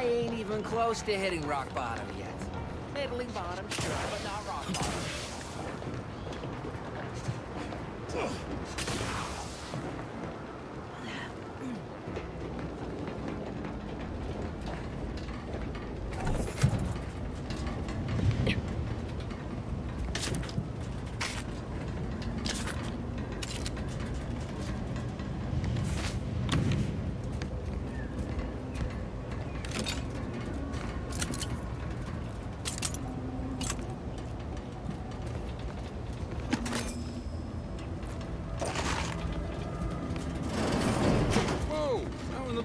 ain't even close to hitting rock bottom yet. Middling bottom, sure, but not rock bottom.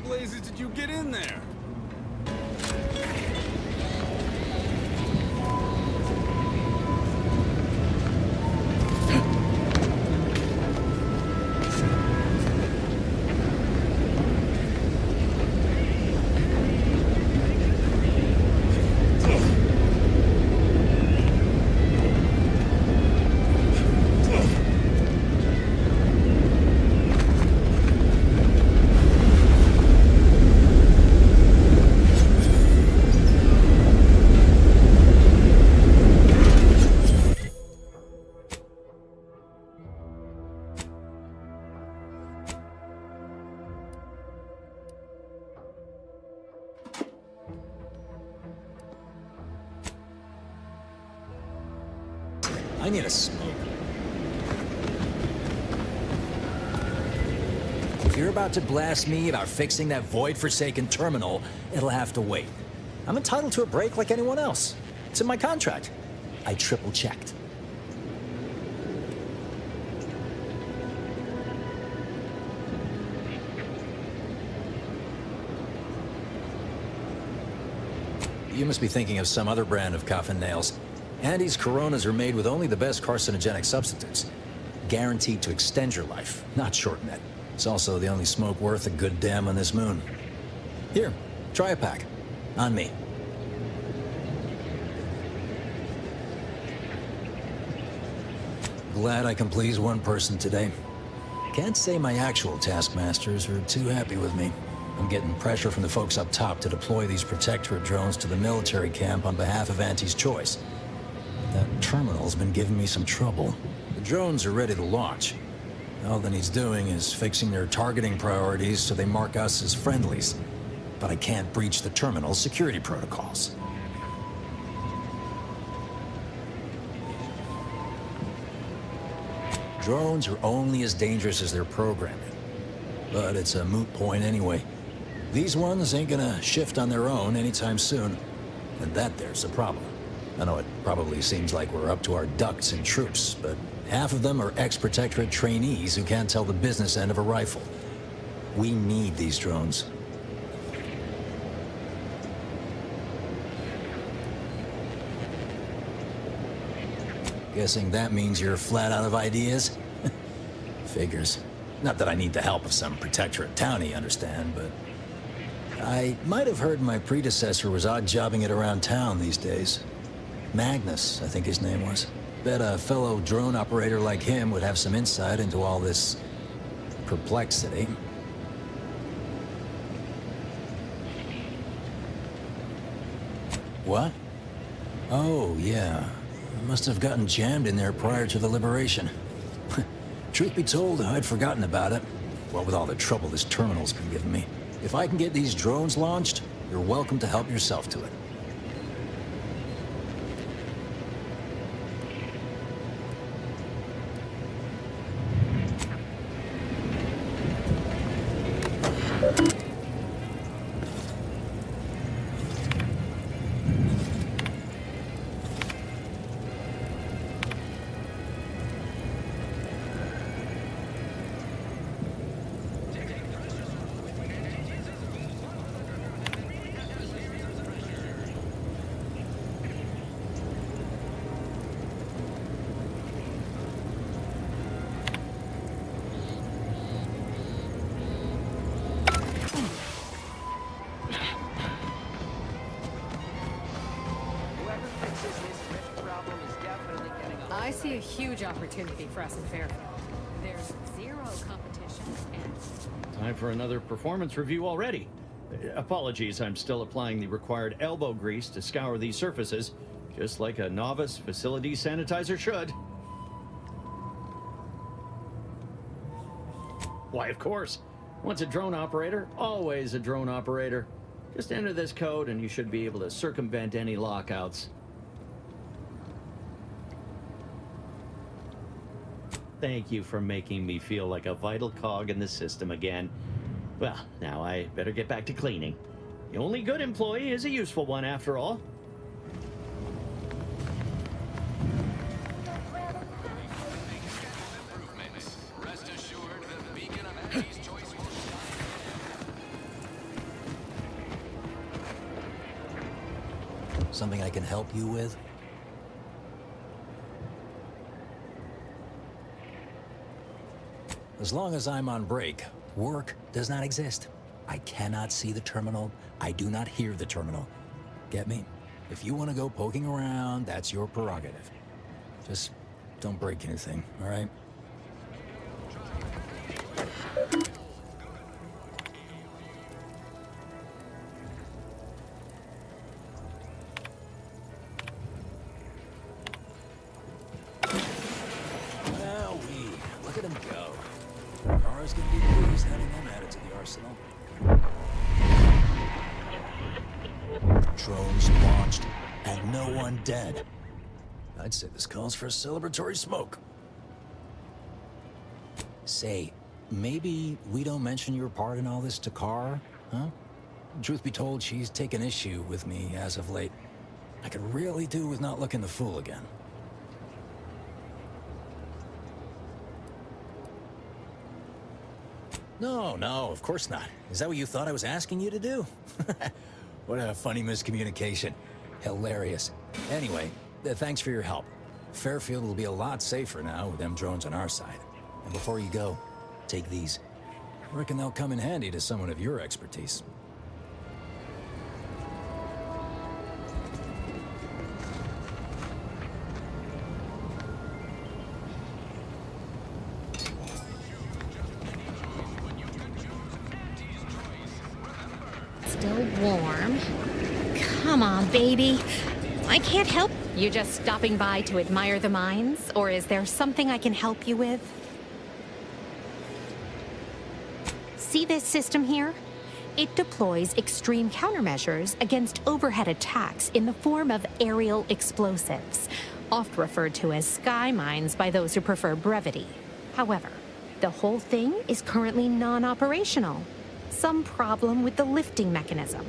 Blazes did you get in there? I need a smoke. If you're about to blast me about fixing that void-forsaken terminal, it'll have to wait. I'm entitled to a break like anyone else. It's in my contract. I triple-checked. You must be thinking of some other brand of coffin nails. Andy's Coronas are made with only the best carcinogenic substitutes. Guaranteed to extend your life, not shorten it. It's also the only smoke worth a good damn on this moon. Here, try a pack. On me. Glad I can please one person today. Can't say my actual taskmasters are too happy with me. I'm getting pressure from the folks up top to deploy these Protectorate drones to the military camp on behalf of Auntie's Choice. That terminal's been giving me some trouble. The drones are ready to launch. All that needs doing is fixing their targeting priorities so they mark us as friendlies. But I can't breach the terminal's security protocols. Drones are only as dangerous as their programming. But it's a moot point anyway. These ones ain't gonna shift on their own anytime soon. And that there's a problem. I know it probably seems like we're up to our ducks in troops, but half of them are ex-Protectorate trainees who can't tell the business end of a rifle. We need these drones. Guessing that means you're flat out of ideas? Figures. Not that I need the help of some Protectorate townie, understand, but... I might have heard my predecessor was odd-jobbing it around town these days. Magnus, I think his name was. Bet a fellow drone operator like him would have some insight into all this... perplexity. What? Oh, yeah. Must have gotten jammed in there prior to the liberation. Truth be told, I'd forgotten about it. What with all the trouble this terminal's been giving me. If I can get these drones launched, you're welcome to help yourself to it. I see a huge opportunity for us in Fairfield. There's zero competition and... Time for another performance review already. Apologies, I'm still applying the required elbow grease to scour these surfaces, just like a novice facility sanitizer should. Why, of course. Once a drone operator, always a drone operator. Just enter this code and you should be able to circumvent any lockouts. Thank you for making me feel like a vital cog in the system again. Well, now I better get back to cleaning. The only good employee is a useful one, after all. Rest assured, the beacon of Enemy's choice will shine. Something I can help you with? As long as I'm on break, work does not exist. I cannot see the terminal. I do not hear the terminal. Get me? If you want to go poking around, that's your prerogative. Just don't break anything, all right? Wowee, look at him go. Cars gonna be pleased having him added to the arsenal. Drones launched, and no one dead. I'd say this calls for a celebratory smoke. Say, maybe we don't mention your part in all this to Kara, huh? Truth be told, she's taken issue with me as of late. I could really do with not looking the fool again. No, of course not. Is that what you thought I was asking you to do? What a funny miscommunication. Hilarious. Anyway, thanks for your help. Fairfield will be a lot safer now with them drones on our side. And before you go, take these. I reckon they'll come in handy to someone of your expertise. Still warm. Come on, baby. I can't help. You just stopping by to admire the mines, or is there something I can help you with? See this system here? It deploys extreme countermeasures against overhead attacks in the form of aerial explosives, oft referred to as sky mines by those who prefer brevity. However, the whole thing is currently non-operational. Some problem with the lifting mechanism.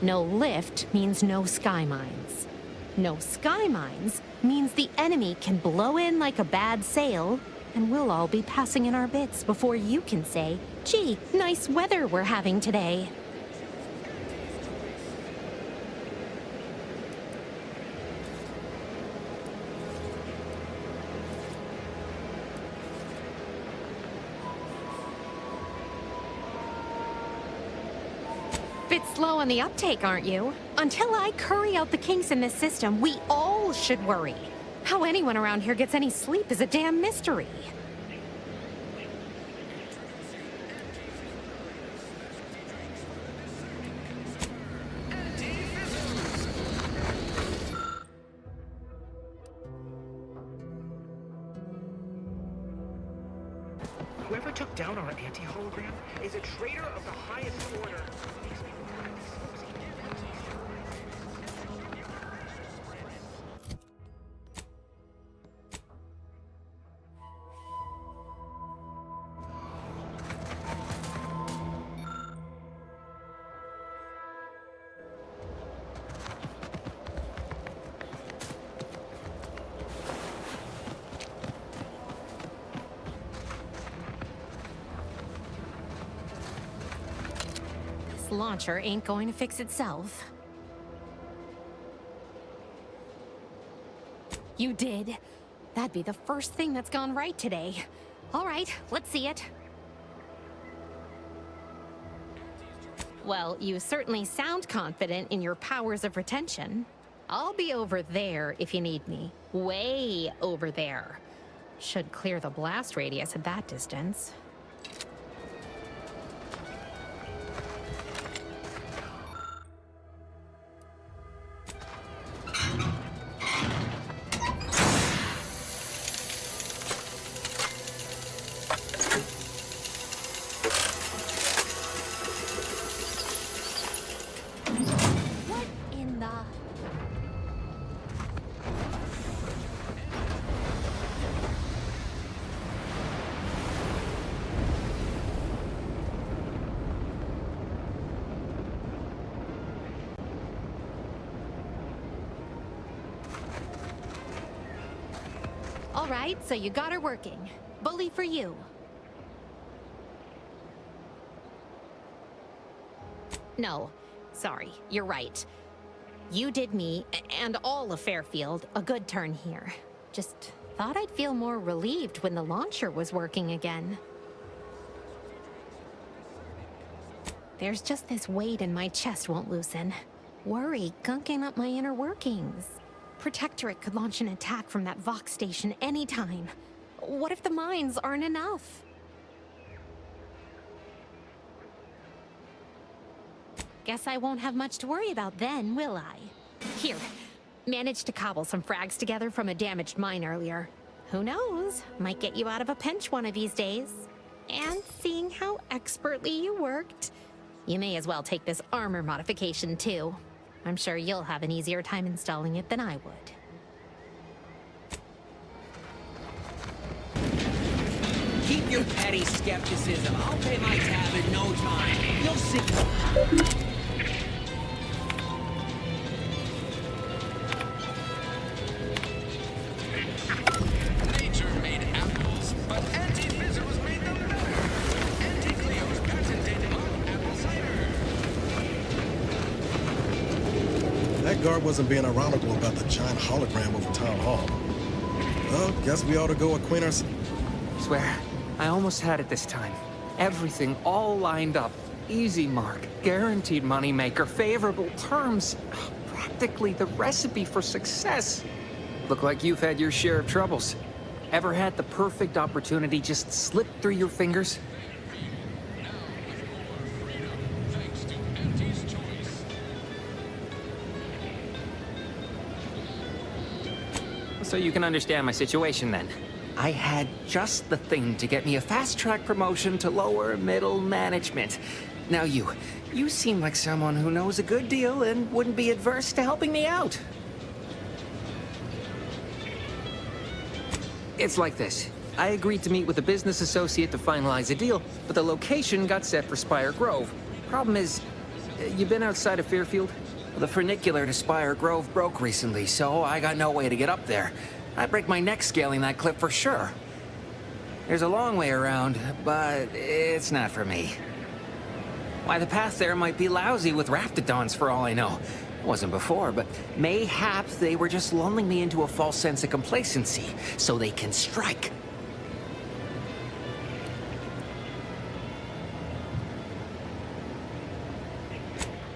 No lift means no sky mines. No sky mines means the enemy can blow in like a bad sail, and we'll all be passing in our bits before you can say, "Gee, nice weather we're having today." Bit slow on the uptake, aren't you? Until I curry out the kinks in this system, we all should worry. How anyone around here gets any sleep is a damn mystery. Whoever took down our anti-hologram is a traitor of the highest order. This launcher ain't going to fix itself. You did. That'd be the first thing that's gone right today. All right, let's see it. Well, you certainly sound confident in your powers of retention. I'll be over there if you need me. Way over there. Should clear the blast radius at that distance. All right, so you got her working. Bully for you. No, sorry, you're right. You did me, and all of Fairfield, a good turn here. Just thought I'd feel more relieved when the launcher was working again. There's just this weight in my chest won't loosen. Worry gunking up my inner workings. Protectorate could launch an attack from that Vox station anytime. What if the mines aren't enough? Guess I won't have much to worry about then, will I? Here, managed to cobble some frags together from a damaged mine earlier. Who knows? Might get you out of a pinch one of these days. And seeing how expertly you worked, you may as well take this armor modification too. I'm sure you'll have an easier time installing it than I would. Keep your petty skepticism. I'll pay my tab in no time. You'll see. Nature made apples, but Auntie Fizzles made them better. Auntie Cleo's patented apple cider. That guard wasn't being ironical about the giant hologram over town hall. Well, guess we ought to go acquaint ourselves. Swear, I almost had it this time. Everything all lined up. Easy mark, guaranteed moneymaker, favorable terms. Practically the recipe for success. Look like you've had your share of troubles. Ever had the perfect opportunity just slip through your fingers? Thanks to Auntie's choice. So you can understand my situation then. I had just the thing to get me a fast-track promotion to lower middle management. Now you seem like someone who knows a good deal and wouldn't be adverse to helping me out. It's like this. I agreed to meet with a business associate to finalize a deal, but the location got set for Spire Grove. Problem is, you been outside of Fairfield? The funicular to Spire Grove broke recently, so I got no way to get up there. I'd break my neck scaling that cliff for sure. There's a long way around, but it's not for me. Why, the path there might be lousy with raptidons for all I know. It wasn't before, but mayhap they were just lulling me into a false sense of complacency so they can strike.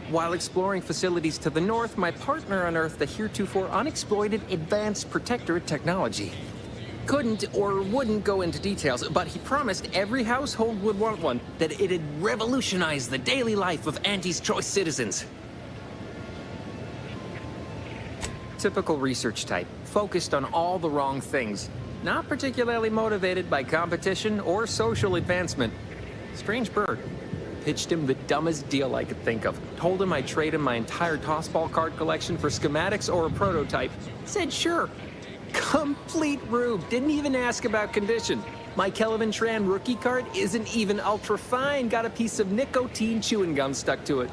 While exploring facilities to the north, my partner unearthed the heretofore unexploited advanced protectorate technology. Couldn't or wouldn't go into details, but he promised every household would want one, that it'd revolutionize the daily life of Auntie's Choice citizens. Typical research type, focused on all the wrong things, not particularly motivated by competition or social advancement. Strange bird. Pitched him the dumbest deal I could think of. Told him I'd trade him my entire tossball card collection for schematics or a prototype. Said sure. Complete rube. Didn't even ask about condition. My Kelvin Tran rookie card isn't even ultra fine. Got a piece of nicotine chewing gum stuck to it.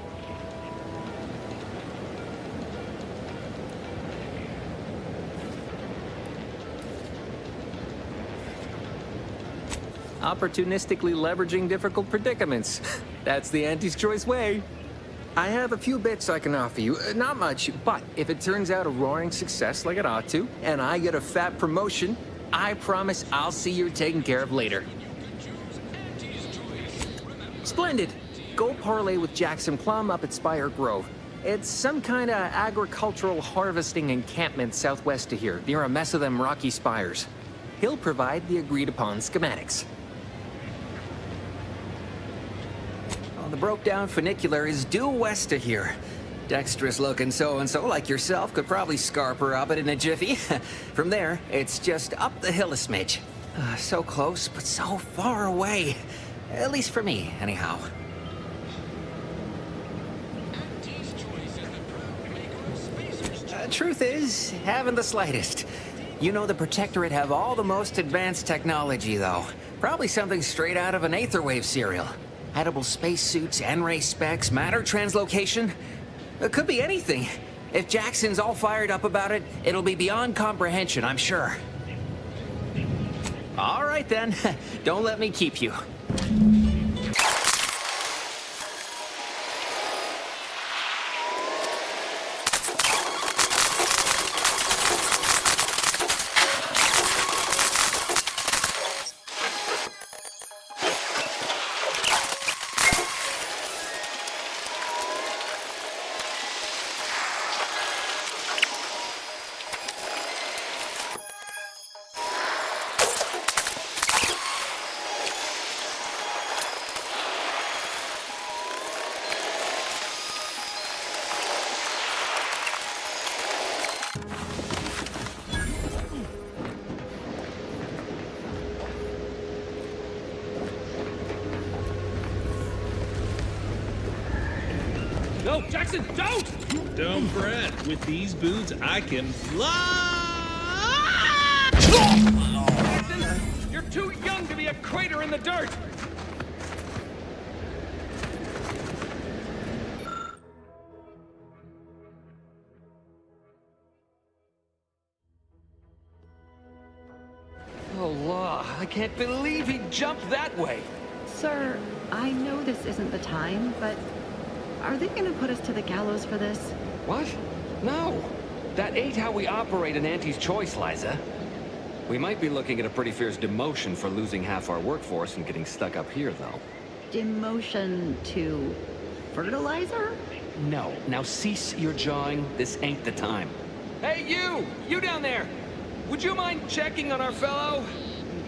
Opportunistically leveraging difficult predicaments. That's the Auntie's Choice way. I have a few bits I can offer you. Not much, but if it turns out a roaring success like it ought to, and I get a fat promotion, I promise I'll see you're taken care of later. Splendid. Go parlay with Jackson Plum up at Spire Grove. It's some kind of agricultural harvesting encampment southwest of here, near a mess of them rocky spires. He'll provide the agreed-upon schematics. The broke-down funicular is due west of here. Dexterous-looking so-and-so like yourself could probably scarp her up it in a jiffy. From there, it's just up the hill a smidge. So close, but so far away. At least for me, anyhow. Truth is, haven't the slightest. You know the Protectorate have all the most advanced technology, though. Probably something straight out of an Aetherwave serial. Edible spacesuits, N-ray specs, matter translocation. It could be anything. If Jackson's all fired up about it, it'll be beyond comprehension, I'm sure. All right, then. Don't let me keep you. No, Jackson, don't! Don't fret. With these boots, I can fly! Jackson, you're too young to be a crater in the dirt! Oh, law, I can't believe he jumped that way! Sir, I know this isn't the time, but are they gonna put us to the gallows for this? What? No! That ain't how we operate in Auntie's Choice, Liza. We might be looking at a pretty fierce demotion for losing half our workforce and getting stuck up here, though. Demotion to fertilizer? No. Now cease your jawing. This ain't the time. Hey, you! You down there! Would you mind checking on our fellow?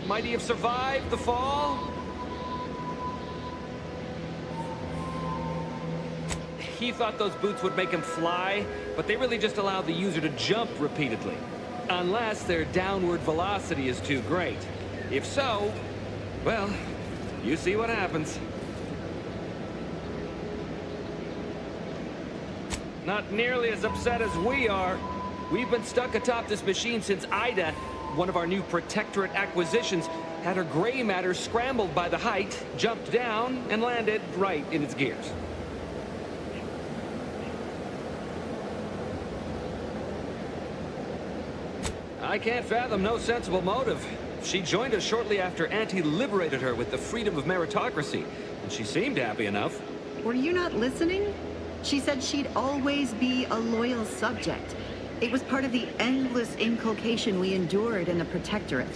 Might he have survived the fall? He thought those boots would make him fly, but they really just allow the user to jump repeatedly. Unless their downward velocity is too great. If so, well, you see what happens. Not nearly as upset as we are. We've been stuck atop this machine since Ida, one of our new Protectorate acquisitions, had her gray matter scrambled by the height, jumped down, and landed right in its gears. I can't fathom no sensible motive. She joined us shortly after Auntie liberated her with the freedom of meritocracy, and she seemed happy enough. Were you not listening? She said she'd always be a loyal subject. It was part of the endless inculcation we endured in the Protectorate.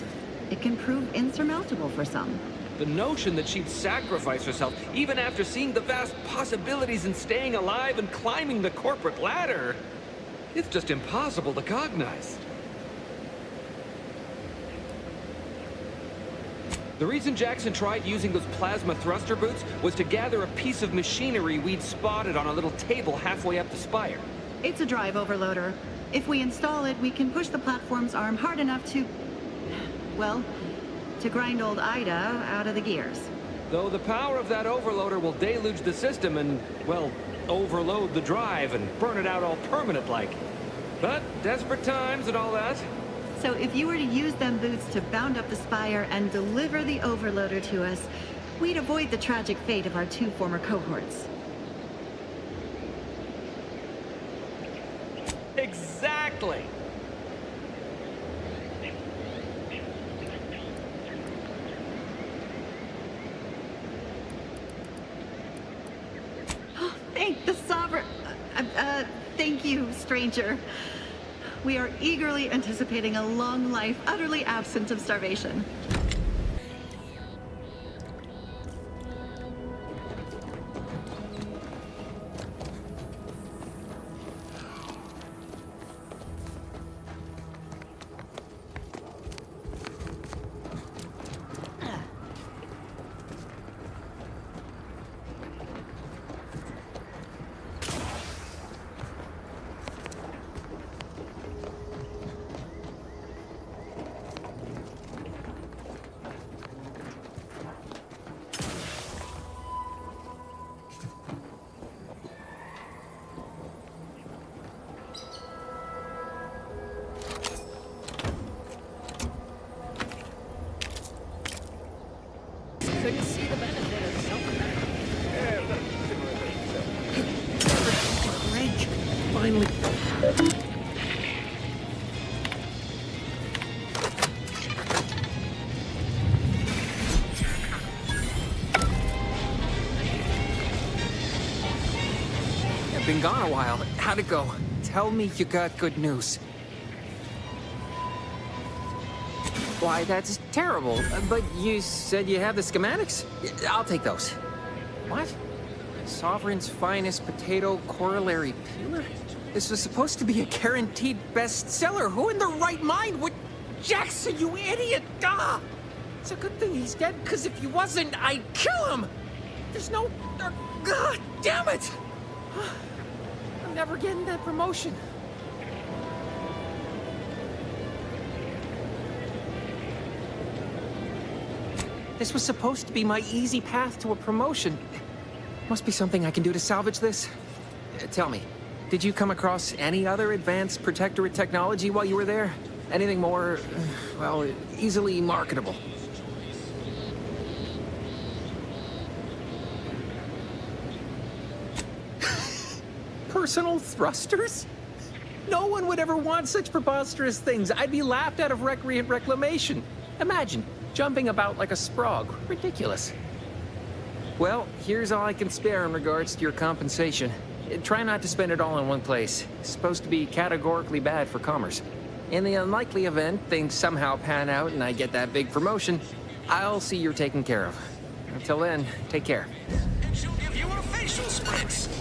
It can prove insurmountable for some. The notion that she'd sacrifice herself, even after seeing the vast possibilities in staying alive and climbing the corporate ladder, it's just impossible to cognize. The reason Jackson tried using those plasma thruster boots was to gather a piece of machinery we'd spotted on a little table halfway up the spire. It's a drive overloader. If we install it, we can push the platform's arm hard enough to... well, to grind old Ida out of the gears. Though the power of that overloader will deluge the system and, well, overload the drive and burn it out all permanent-like. But desperate times and all that. So if you were to use them boots to bound up the spire and deliver the overloader to us, we'd avoid the tragic fate of our two former cohorts. Exactly! Oh, thank the Sovereign... thank you, stranger. We are eagerly anticipating a long life utterly absent of starvation. Finally. Been gone a while. How'd it go? Tell me you got good news. Why, that's terrible. But you said you have the schematics? I'll take those. What? Sovereign's finest potato corollary peeler? This was supposed to be a guaranteed bestseller. Who in their right mind would... Jackson, you idiot! Ah! It's a good thing he's dead, because if he wasn't, I'd kill him! There's no... God damn it! I'm never getting that promotion. This was supposed to be my easy path to a promotion. Must be something I can do to salvage this. Tell me, did you come across any other advanced protectorate technology while you were there? Anything more, well, easily marketable? Personal thrusters? No one would ever want such preposterous things. I'd be laughed out of recreant reclamation. Imagine, jumping about like a sprog. Ridiculous. Well, here's all I can spare in regards to your compensation. Try not to spend it all in one place. It's supposed to be categorically bad for commerce. In the unlikely event things somehow pan out and I get that big promotion, I'll see you're taken care of. Until then, take care. And she'll give you a facial spritz.